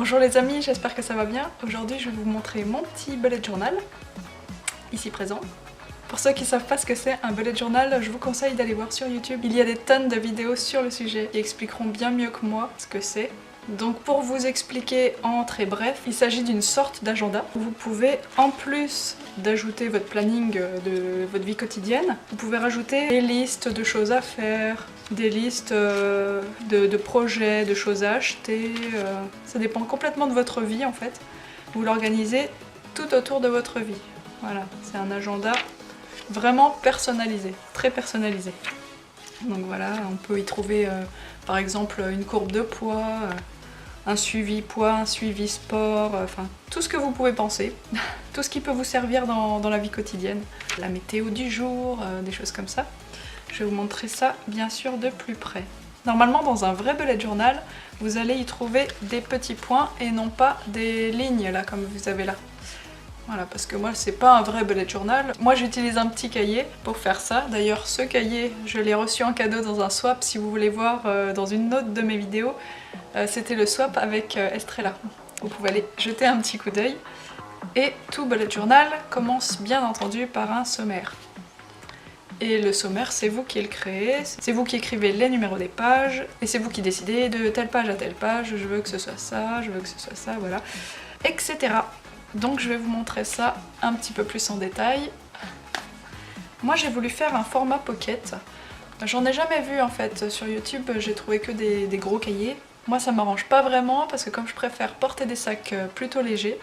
Bonjour les amis, j'espère que ça va bien. Aujourd'hui je vais vous montrer mon petit bullet journal, ici présent. Pour ceux qui ne savent pas ce que c'est un bullet journal, je vous conseille d'aller voir sur YouTube. Il y a des tonnes de vidéos sur le sujet qui expliqueront bien mieux que moi ce que c'est. Donc pour vous expliquer en très bref, il s'agit d'une sorte d'agenda où vous pouvez, en plus d'ajouter votre planning de votre vie quotidienne, vous pouvez rajouter des listes de choses à faire, des listes de projets, de choses à acheter. Ça dépend complètement de votre vie en fait. Vous l'organisez tout autour de votre vie. Voilà, c'est un agenda vraiment personnalisé, très personnalisé. Donc voilà, on peut y trouver par exemple une courbe de poids, un suivi poids, un suivi sport, enfin tout ce que vous pouvez penser, tout ce qui peut vous servir dans la vie quotidienne. La météo du jour, des choses comme ça. Je vais vous montrer ça bien sûr de plus près. Normalement dans un vrai bullet journal, vous allez y trouver des petits points et non pas des lignes là comme vous avez là. Voilà, parce que moi c'est pas un vrai bullet journal. Moi j'utilise un petit cahier pour faire ça. D'ailleurs ce cahier, je l'ai reçu en cadeau dans un swap si vous voulez voir dans une autre de mes vidéos. C'était le swap avec Estrella. Vous pouvez aller jeter un petit coup d'œil. Et tout bullet journal commence bien entendu par un sommaire. Et le sommaire, c'est vous qui le créez, c'est vous qui écrivez les numéros des pages, et c'est vous qui décidez de telle page à telle page, je veux que ce soit ça, je veux que ce soit ça, voilà, etc. Donc je vais vous montrer ça un petit peu plus en détail. Moi j'ai voulu faire un format pocket. J'en ai jamais vu en fait sur YouTube, j'ai trouvé que des gros cahiers. Moi ça m'arrange pas vraiment parce que comme je préfère porter des sacs plutôt légers,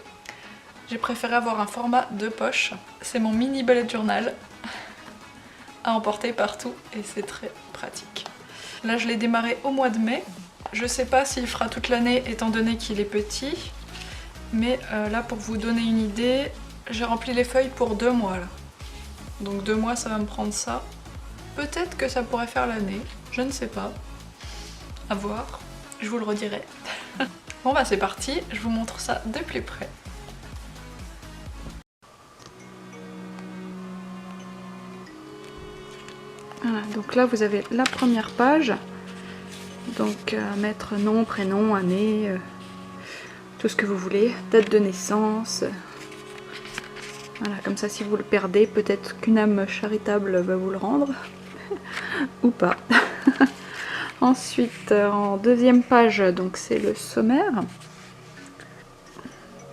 j'ai préféré avoir un format de poche. C'est mon mini bullet journal à emporter partout et c'est très pratique. Là je l'ai démarré au mois de mai. Je sais pas s'il fera toute l'année étant donné qu'il est petit. Mais là pour vous donner une idée, j'ai rempli les feuilles pour 2 mois là. Donc 2 mois ça va me prendre ça. Peut-être que ça pourrait faire l'année, je ne sais pas. À voir, je vous le redirai. Bon bah c'est parti, je vous montre ça de plus près. Voilà, donc là vous avez la première page. Donc mettre nom, prénom, année, tout ce que vous voulez, date de naissance. Voilà, comme ça si vous le perdez, peut-être qu'une âme charitable va vous le rendre. Ou pas. Ensuite, en deuxième page, donc c'est le sommaire.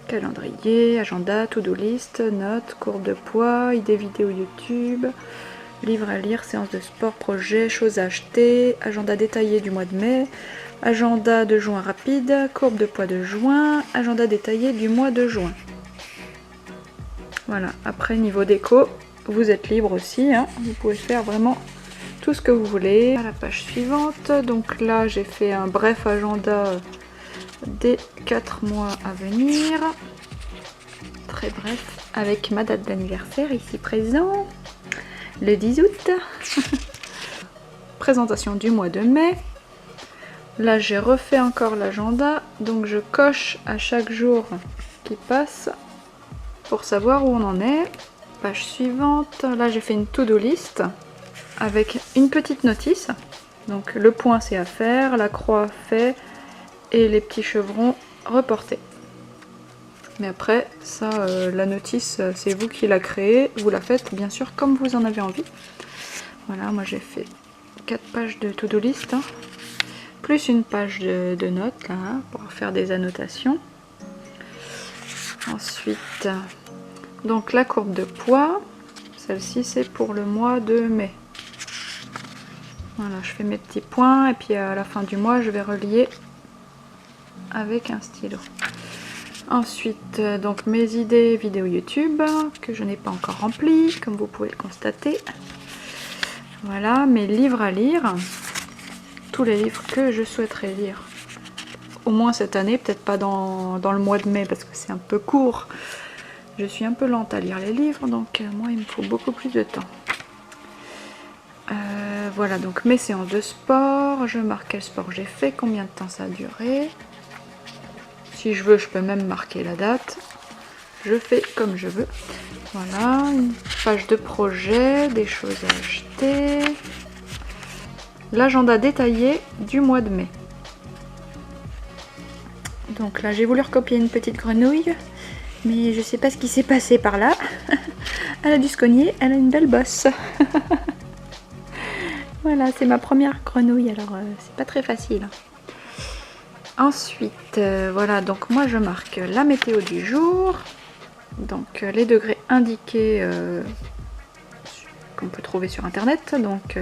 Calendrier, agenda, to-do list, notes, courbe de poids, idées vidéo YouTube, livre à lire, séance de sport, projet, choses à acheter, agenda détaillé du mois de mai, agenda de juin rapide, courbe de poids de juin, agenda détaillé du mois de juin. Voilà, après niveau déco, vous êtes libre aussi, hein. Vous pouvez faire vraiment tout ce que vous voulez. À la page suivante, donc là j'ai fait un bref agenda des 4 mois à venir. Très bref, avec ma date d'anniversaire ici présent, le 10 août. Présentation du mois de mai. Là j'ai refait encore l'agenda, donc je coche à chaque jour qui passe pour savoir où on en est. Page suivante, là j'ai fait une to-do list avec une petite notice. Donc le point c'est à faire, la croix fait et les petits chevrons reportés. Mais après ça, la notice c'est vous qui la créez, vous la faites bien sûr comme vous en avez envie. Voilà, moi j'ai fait 4 pages de to-do list, hein, plus une page de notes là, hein, pour faire des annotations. Ensuite, donc la courbe de poids, celle-ci c'est pour le mois de mai. Voilà, je fais mes petits points et puis à la fin du mois je vais relier avec un stylo. Ensuite, donc mes idées vidéo YouTube que je n'ai pas encore remplies, comme vous pouvez le constater. Voilà, mes livres à lire, tous les livres que je souhaiterais lire. Au moins cette année, peut-être pas dans le mois de mai parce que c'est un peu court. Je suis un peu lente à lire les livres, donc moi il me faut beaucoup plus de temps. Voilà, donc mes séances de sport, je marque quel sport j'ai fait, combien de temps ça a duré. Si je veux, je peux même marquer la date. Je fais comme je veux. Voilà, une page de projet, des choses à acheter. L'agenda détaillé du mois de mai. Donc là j'ai voulu recopier une petite grenouille, mais je sais pas ce qui s'est passé par là. Elle a dû se cogner, elle a une belle bosse. Voilà, c'est ma première grenouille, alors c'est pas très facile. Ensuite, voilà, donc moi je marque la météo du jour. Donc les degrés indiqués qu'on peut trouver sur internet. Donc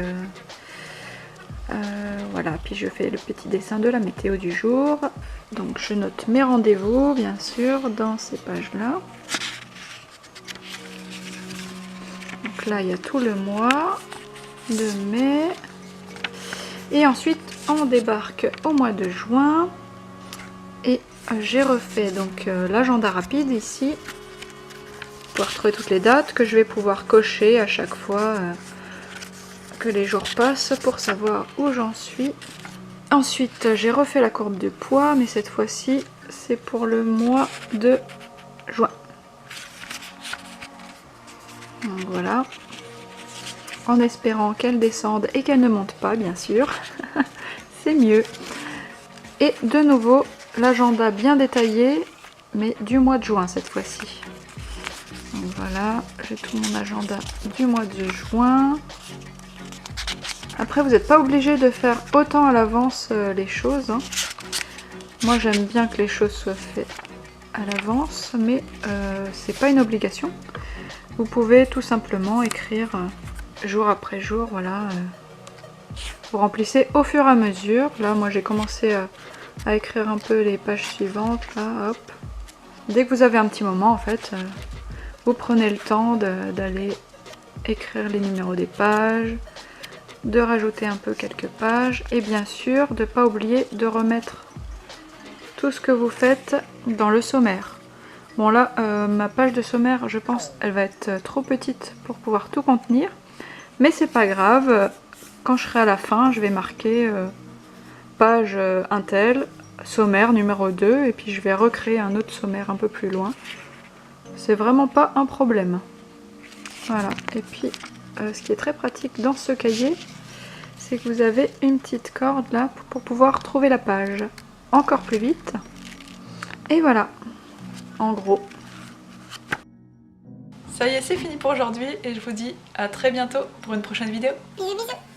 voilà, puis je fais le petit dessin de la météo du jour. Donc je note mes rendez-vous bien sûr dans ces pages là. Donc là il y a tout le mois de mai. Et ensuite on débarque au mois de juin. Et j'ai refait donc l'agenda rapide ici. Pour retrouver toutes les dates que je vais pouvoir cocher à chaque fois que les jours passent pour savoir où j'en suis. Ensuite j'ai refait la courbe de poids, mais cette fois-ci c'est pour le mois de juin. Donc voilà, en espérant qu'elle descende et qu'elle ne monte pas bien sûr, c'est mieux. Et de nouveau l'agenda bien détaillé, mais du mois de juin cette fois-ci. Donc voilà, j'ai tout mon agenda du mois de juin. Après, vous n'êtes pas obligé de faire autant à l'avance les choses, hein. Moi, j'aime bien que les choses soient faites à l'avance, mais c'est pas une obligation. Vous pouvez tout simplement écrire jour après jour, voilà. Vous remplissez au fur et à mesure. Là, moi, j'ai commencé à écrire un peu les pages suivantes, là, hop. Dès que vous avez un petit moment, en fait, vous prenez le temps d'aller écrire les numéros des pages, de rajouter un peu quelques pages et bien sûr de ne pas oublier de remettre tout ce que vous faites dans le sommaire. Bon là ma page de sommaire, je pense elle va être trop petite pour pouvoir tout contenir, mais c'est pas grave, quand je serai à la fin je vais marquer page untel, sommaire numéro 2 et puis je vais recréer un autre sommaire un peu plus loin. C'est vraiment pas un problème. Voilà, et puis ce qui est très pratique dans ce cahier, c'est que vous avez une petite corde là pour pouvoir trouver la page encore plus vite. Et voilà, en gros. Ça y est, c'est fini pour aujourd'hui et je vous dis à très bientôt pour une prochaine vidéo. Bisous bisous.